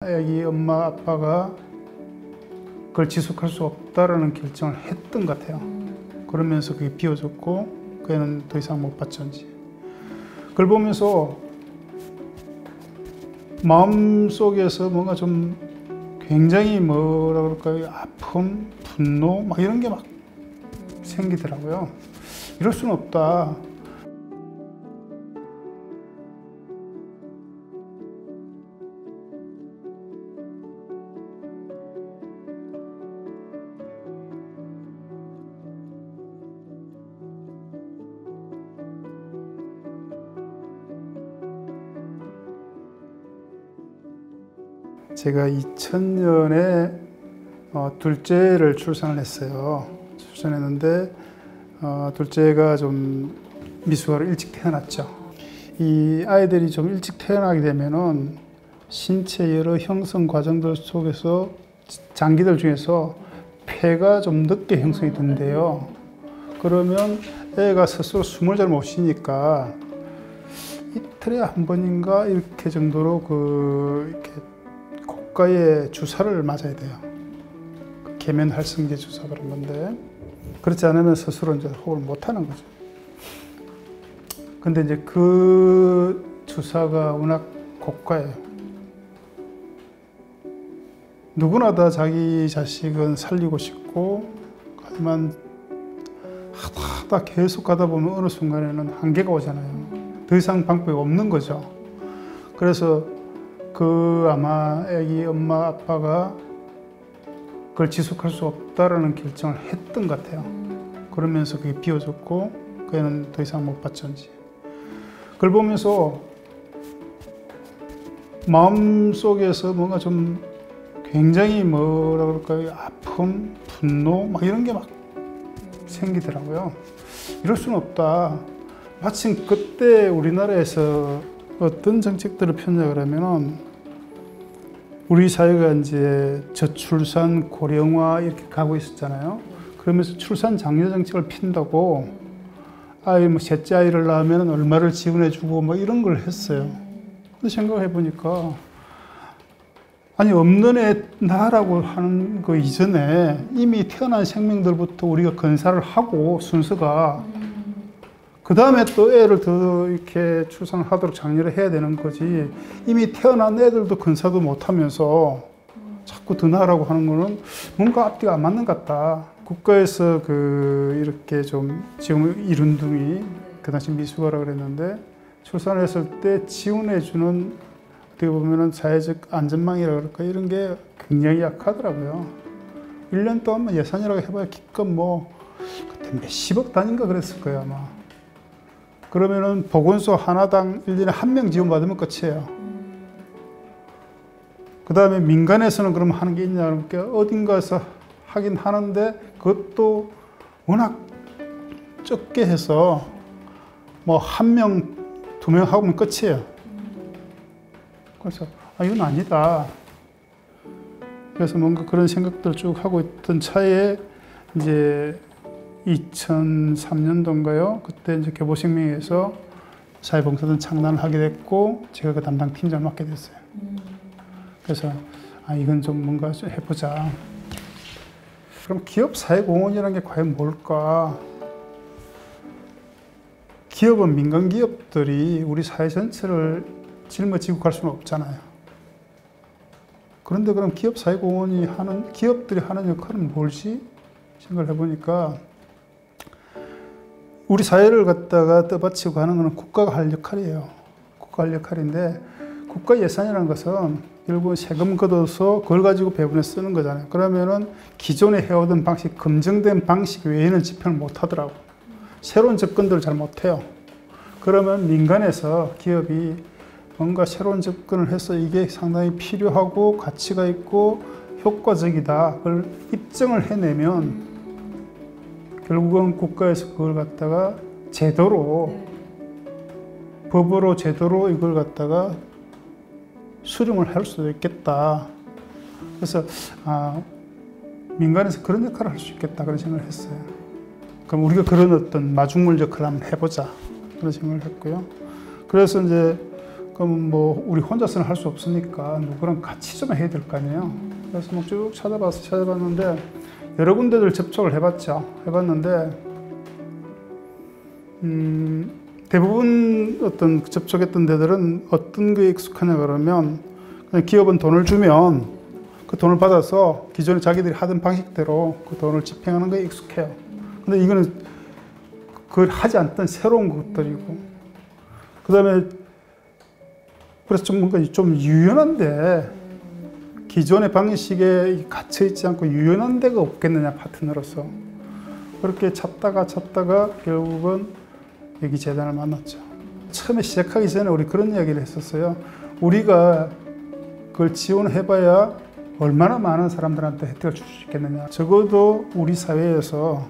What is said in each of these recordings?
애기 엄마 아빠가 그걸 지속할 수 없다라는 결정을 했던 것 같아요. 그러면서 그게 비워졌고 그 애는 더 이상 못 봤던지. 그걸 보면서 마음속에서 뭔가 좀 굉장히 뭐라 그럴까요? 아픔, 분노 막 이런 게 막 생기더라고요. 이럴 수는 없다. 제가 2000년에 둘째를 출산을 했어요. 출산했는데 둘째가 좀 미숙아로 일찍 태어났죠. 이 아이들이 좀 일찍 태어나게 되면은 신체 여러 형성 과정들 속에서 장기들 중에서 폐가 좀 늦게 형성이 된대요. 그러면 애가 스스로 숨을 잘 못 쉬니까 이틀에 한 번인가 이렇게 정도로 이렇게 고가의 주사를 맞아야 돼요. 계면활성제 주사 그런 건데, 그렇지 않으면 스스로 이제 호흡을 못 하는 거죠. 근데 이제 그 주사가 워낙 고가예요. 누구나 다 자기 자식은 살리고 싶고, 하지만 하다 계속 가다 보면 어느 순간에는 한계가 오잖아요. 더 이상 방법이 없는 거죠. 그래서 아마 애기 엄마 아빠가 그걸 지속할 수 없다라는 결정을 했던 것 같아요. 그러면서 그게 비워졌고 그 애는 더 이상 못 봤던지. 그걸 보면서 마음속에서 뭔가 좀 굉장히 뭐라 그럴까요? 아픔, 분노 막 이런 게 막 생기더라고요. 이럴 수는 없다. 마침 그때 우리나라에서 어떤 정책들을 편작을 하면은 우리 사회가 이제 저출산 고령화 이렇게 가고 있었잖아요. 그러면서 출산 장려 정책을 핀다고 아이 뭐 셋째 아이를 낳으면 얼마를 지원해주고 뭐 이런 걸 했어요. 근데 생각해 보니까 아니 없는 애 낳으라고 하는 거 이전에 이미 태어난 생명들부터 우리가 건사를 하고 순서가 그 다음에 또 애를 더 이렇게 출산을 하도록 장려를 해야 되는 거지. 이미 태어난 애들도 건사도 못하면서 자꾸 더 낳으라고 하는 거는 뭔가 앞뒤가 안 맞는 것 같다. 국가에서 이렇게 좀 지금 이른둥이, 그 당시 미숙아라고 그랬는데 출산을 했을 때 지원해주는 어떻게 보면은 사회적 안전망이라고 그럴까 이런 게 굉장히 약하더라고요. 1년 동안만 예산이라고 해봐야 기껏 뭐 그때 몇십억 단위인가 그랬을 거예요 아마. 그러면은 보건소 하나당 1년에 1명 지원받으면 끝이에요. 그 다음에 민간에서는 그럼 하는 게 있냐, 그러니까 어딘가에서 하긴 하는데 그것도 워낙 적게 해서 뭐 1명, 2명 하면 끝이에요. 그래서 이건 아니다. 그래서 뭔가 그런 생각들 쭉 하고 있던 차에 이제 2003년도인가요? 그때 이제 교보생명에서 사회봉사단 창단을 하게 됐고 제가 그 담당 팀장을 맡게 됐어요. 그래서 이건 좀 뭔가 좀 해보자. 그럼 기업 사회공헌이라는 게 과연 뭘까? 기업은 민간 기업들이 우리 사회 전체를 짊어지고 갈 수는 없잖아요. 그런데 그럼 기업 사회공헌이 기업들이 하는 역할은 뭘지 생각을 해보니까 우리 사회를 갖다가 떠받치고 하는 것은 국가가 할 역할이에요. 국가가 할 역할인데 국가 예산이라는 것은 결국 세금 걷어서 그걸 가지고 배분해 쓰는 거잖아요. 그러면은 기존에 해오던 방식, 검증된 방식 외에는 집행을 못 하더라고. 새로운 접근들을 잘 못 해요. 그러면 민간에서 기업이 뭔가 새로운 접근을 해서 이게 상당히 필요하고 가치가 있고 효과적이다. 그걸 입증을 해내면 결국은 국가에서 그걸 갖다가 제도로, 법으로 제도로 이걸 갖다가 수령을 할 수도 있겠다. 그래서 민간에서 그런 역할을 할 수 있겠다 그런 생각을 했어요. 그럼 우리가 그런 어떤 마중물 역할을 한번 해보자 그런 생각을 했고요. 그래서 이제 그럼 뭐 우리 혼자서는 할 수 없으니까 누구랑 같이 좀 해야 될 거 아니에요. 그래서 막 쭉 찾아봤는데 여러 군데들 접촉을 해봤는데 대부분 어떤 접촉했던 데들은 어떤 게 익숙하냐 그러면 그냥 기업은 돈을 주면 그 돈을 받아서 기존에 자기들이 하던 방식대로 그 돈을 집행하는 거에 익숙해요. 근데 이거는 그걸 하지 않던 새로운 것들이고, 그 다음에 그래서 좀 뭔가 좀 유연한데 기존의 방식에 갇혀 있지 않고 유연한 데가 없겠느냐, 파트너로서. 그렇게 찾다가 결국은 여기 재단을 만났죠. 처음에 시작하기 전에 우리 그런 이야기를 했었어요. 우리가 그걸 지원해봐야 얼마나 많은 사람들한테 혜택을 줄 수 있겠느냐. 적어도 우리 사회에서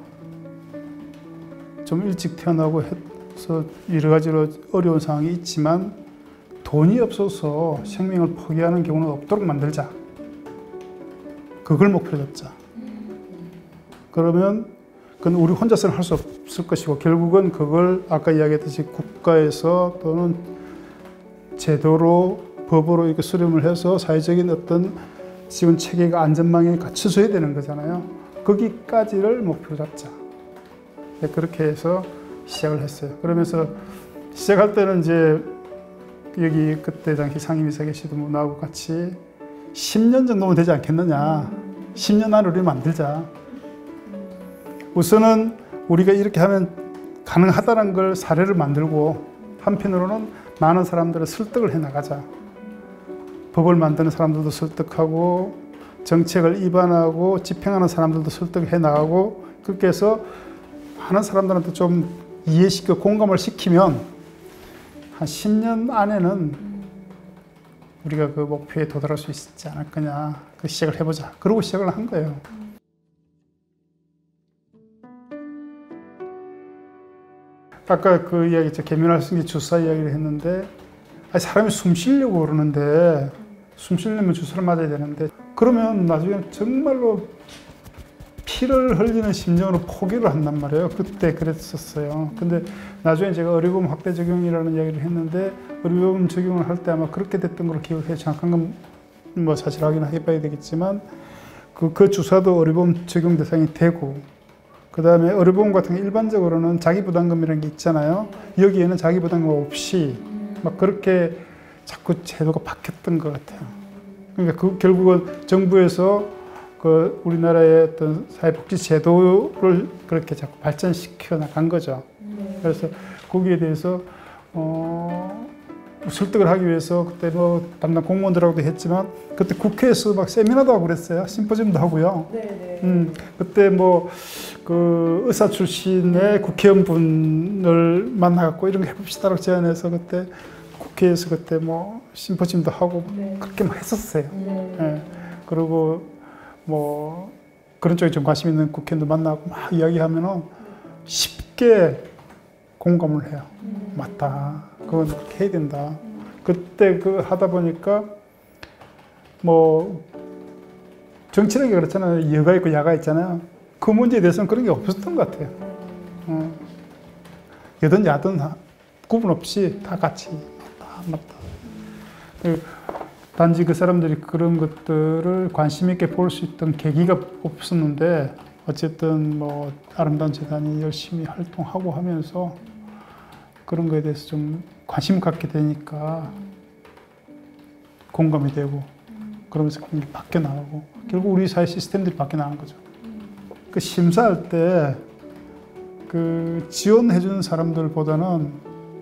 좀 일찍 태어나고 해서 여러 가지로 어려운 상황이 있지만 돈이 없어서 생명을 포기하는 경우는 없도록 만들자. 그걸 목표로 잡자. 그러면 그건 우리 혼자서는 할 수 없을 것이고, 결국은 그걸 아까 이야기했듯이 국가에서 또는 제도로, 법으로 이렇게 수렴을 해서 사회적인 어떤 지원 체계가 안전망에 갖춰져야 되는 거잖아요. 거기까지를 목표로 잡자. 네, 그렇게 해서 시작을 했어요. 그러면서 시작할 때는 이제 여기 그때 당시 상임이사 계시던 분하고 같이 10년 정도면 되지 않겠느냐. 10년 안에 우리 만들자. 우선은 우리가 이렇게 하면 가능하다는 걸 사례를 만들고, 한편으로는 많은 사람들을 설득을 해 나가자. 법을 만드는 사람들도 설득하고, 정책을 입안하고 집행하는 사람들도 설득해 나가고, 그렇게 해서 많은 사람들한테 좀 이해시켜 공감을 시키면 한 10년 안에는 우리가 그 목표에 도달할 수 있지 않을 거냐. 그 시작을 해보자. 그러고 시작을 한 거예요. 아까 그 이야기 있죠. 계면활성제 주사 이야기를 했는데, 사람이 숨 쉬려고 그러는데, 숨 쉬려면 주사를 맞아야 되는데, 그러면 나중에 정말로 피를 흘리는 심정으로 포기를 한단 말이에요. 그때 그랬었어요. 근데 나중에 제가 의료보험 확대 적용이라는 이야기를 했는데, 의료보험 적용을 할 때 아마 그렇게 됐던 걸로 기억해요. 정확한 건 뭐 사실 확인해봐야 되겠지만, 그 주사도 의료보험 적용 대상이 되고, 그 다음에 의료보험 같은 게 일반적으로는 자기부담금이라는 게 있잖아요. 여기에는 자기부담금 없이 막 그렇게 자꾸 제도가 바뀌었던 것 같아요. 그러니까 그 결국은 정부에서 그 우리나라의 어떤 사회복지 제도를 그렇게 자꾸 발전시켜 나간 거죠. 그래서 거기에 대해서 설득을 하기 위해서 그때 뭐 담당 공무원들하고도 했지만, 그때 국회에서 막 세미나도 하고 그랬어요. 심포지엄도 하고요. 그때 뭐 그 의사 출신의 국회의원분을 만나갖고 이런 거 해봅시다라고 제안해서 그때 국회에서 그때 뭐 심포지엄도 하고 그렇게 막 했었어요. 네. 그리고 뭐 그런 쪽에 좀 관심 있는 국회의원도 만나고 막 이야기하면은 쉽게 공감을 해요. 맞다. 그건 그렇게 해야 된다. 그때 그 하다 보니까 뭐 정치라는 게 그렇잖아요. 여가 있고 야가 있잖아요. 그 문제에 대해서는 그런 게 없었던 것 같아요. 여든 야든 구분 없이 다 같이 맞다. 단지 그 사람들이 그런 것들을 관심 있게 볼 수 있던 계기가 없었는데, 어쨌든 뭐 아름다운 재단이 열심히 활동하고 하면서 그런 거에 대해서 좀 관심 갖게 되니까 공감이 되고, 그러면서 그런 게 바뀌어 나가고, 결국 우리 사회 시스템들이 바뀌어 나간 거죠. 그 심사할 때 그 지원해주는 사람들보다는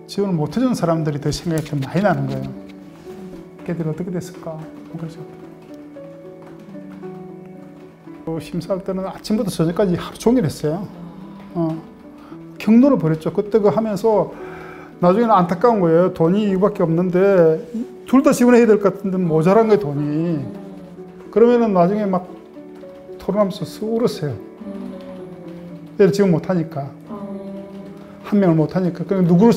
지원을 못해주는 사람들이 더 생각이 좀 많이 나는 거예요. 걔들이 어떻게 됐을까? 그렇죠. 심사할 때는 아침부터 저녁까지 하루 종일 했어요. 경로를 벌였죠. 그때 그 하면서 나중에는 안타까운 거예요. 돈이 이거밖에 없는데 둘 다 지원해야 될 것 같은데 모자란 거예요, 돈이. 그러면은 나중에 막 토론하면서 쓱 울었어요. 얘를 지원 못하니까. 한 명을 못하니까. 그럼 누구를,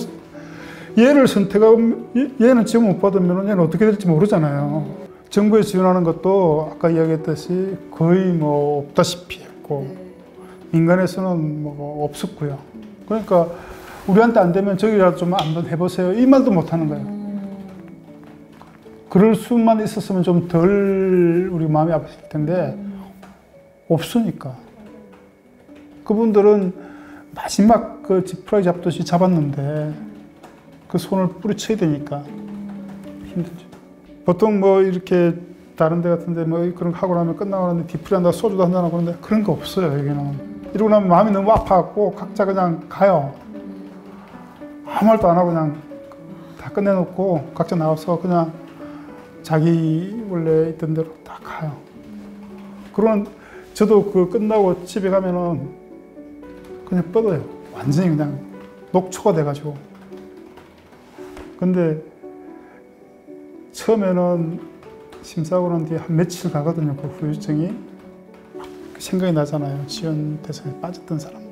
얘를 선택하고 얘는 지원 못 받으면 얘는 어떻게 될지 모르잖아요. 정부에 지원하는 것도 아까 이야기했듯이 거의 뭐 없다시피 했고, 민간에서는 뭐 없었고요. 그러니까 우리한테 안 되면 저기라도 좀 한번 해보세요. 이 말도 못 하는 거예요. 그럴 수만 있었으면 좀 덜 우리 마음이 아팠을 텐데 없으니까. 그분들은 마지막 그 지푸라기 잡듯이 잡았는데 그 손을 뿌리쳐야 되니까 힘들죠. 보통 뭐 이렇게 다른 데 같은데 뭐 그런 거 하고 나면 끝나고 나면 뒤풀이 한다고 소주도 한잔하고 그러는데 그런 거 없어요, 여기는. 이러고 나면 마음이 너무 아파갖고 각자 그냥 가요. 아무 말도 안 하고 그냥 다 끝내놓고 각자 나와서 그냥 자기 원래 있던 대로 다 가요. 그러면 저도 그 끝나고 집에 가면은 그냥 뻗어요. 완전히 그냥 녹초가 돼가지고. 근데 처음에는 심사하고 난 뒤에 한 며칠 가거든요. 그 후유증이 막 생각이 나잖아요. 지연 대상에 빠졌던 사람들.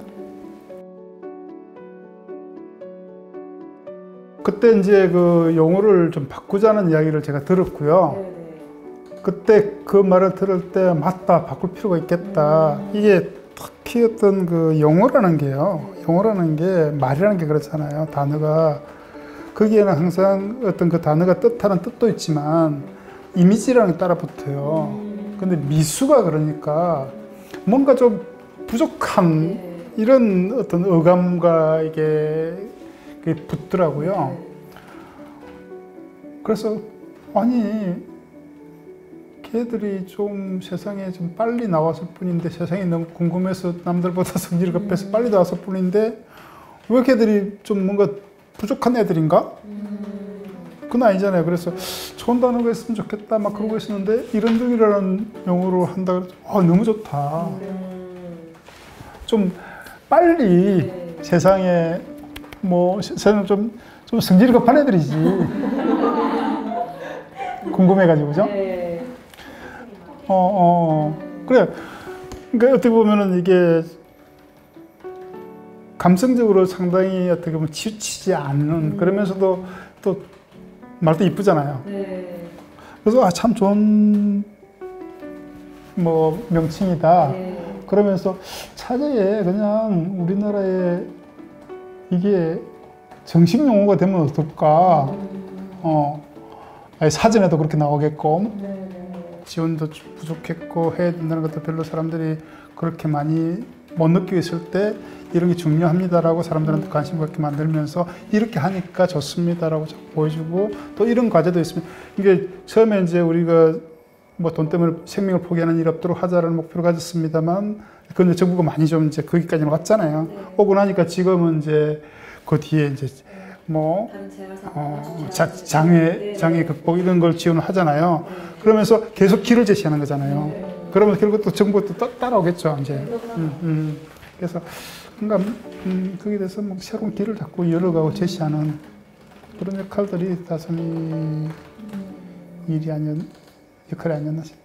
그때 이제 그 용어를 좀 바꾸자는 이야기를 제가 들었고요. 그때 그 말을 들을 때 맞다, 바꿀 필요가 있겠다. 이게 특히 어떤 그 용어라는 게요. 용어라는 게 말이라는 게 그렇잖아요. 단어가 거기에는 항상 어떤 그 단어가 뜻하는 뜻도 있지만 이미지라는 게 따라 붙어요. 근데 미수가 그러니까 뭔가 좀 부족한 이런 어떤 어감과 이게 붙더라고요. 그래서 아니 걔들이 좀 세상에 좀 빨리 나왔을 뿐인데 세상이 너무 궁금해서 남들보다 성질이 급해서 빨리 나왔을 뿐인데 왜 걔들이 좀 뭔가 부족한 애들인가? 그건 아니잖아요. 그래서 좋은 단어가 있으면 좋겠다 막 그러고 있었는데 이런둥이라는 용어로 한다 그래서 너무 좋다. 좀 빨리 세상에 뭐 세상 좀 성질이 급한 애들이지. 궁금해가지고 그죠? 그래. 그러니까 어떻게 보면은 이게 감성적으로 상당히 어떻게 보면 치우치지 않는 그러면서도 또 말도 이쁘잖아요. 그래서 참 좋은 뭐 명칭이다. 그러면서 차제에 그냥 우리나라에 이게 정식 용어가 되면 어떨까? 아니, 사전에도 그렇게 나오게끔 지원도 부족했고 해야 된다는 것도 별로 사람들이 그렇게 많이 못 느끼고 있을 때 이런 게 중요합니다라고 사람들한테 관심 갖게 만들면서 이렇게 하니까 좋습니다라고 보여주고 또 이런 과제도 있으면 이게 처음에 이제 우리가 뭐 돈 때문에 생명을 포기하는 일 없도록 하자라는 목표를 가졌습니다만 그런데 정부가 많이 좀 이제 거기까지는 왔잖아요. 오고 나니까 지금은 이제 그 뒤에 이제 뭐 장애 극복 이런 걸 지원을 하잖아요. 그러면서 계속 길을 제시하는 거잖아요. 그러면 결국 또 정부도 따라오겠죠, 이제. 그래서 그러니까 거기에 대해서 뭐 새로운 길을 자꾸 열어가고 제시하는 그런 역할들이 다솜이 역할이 아니었나 싶어요.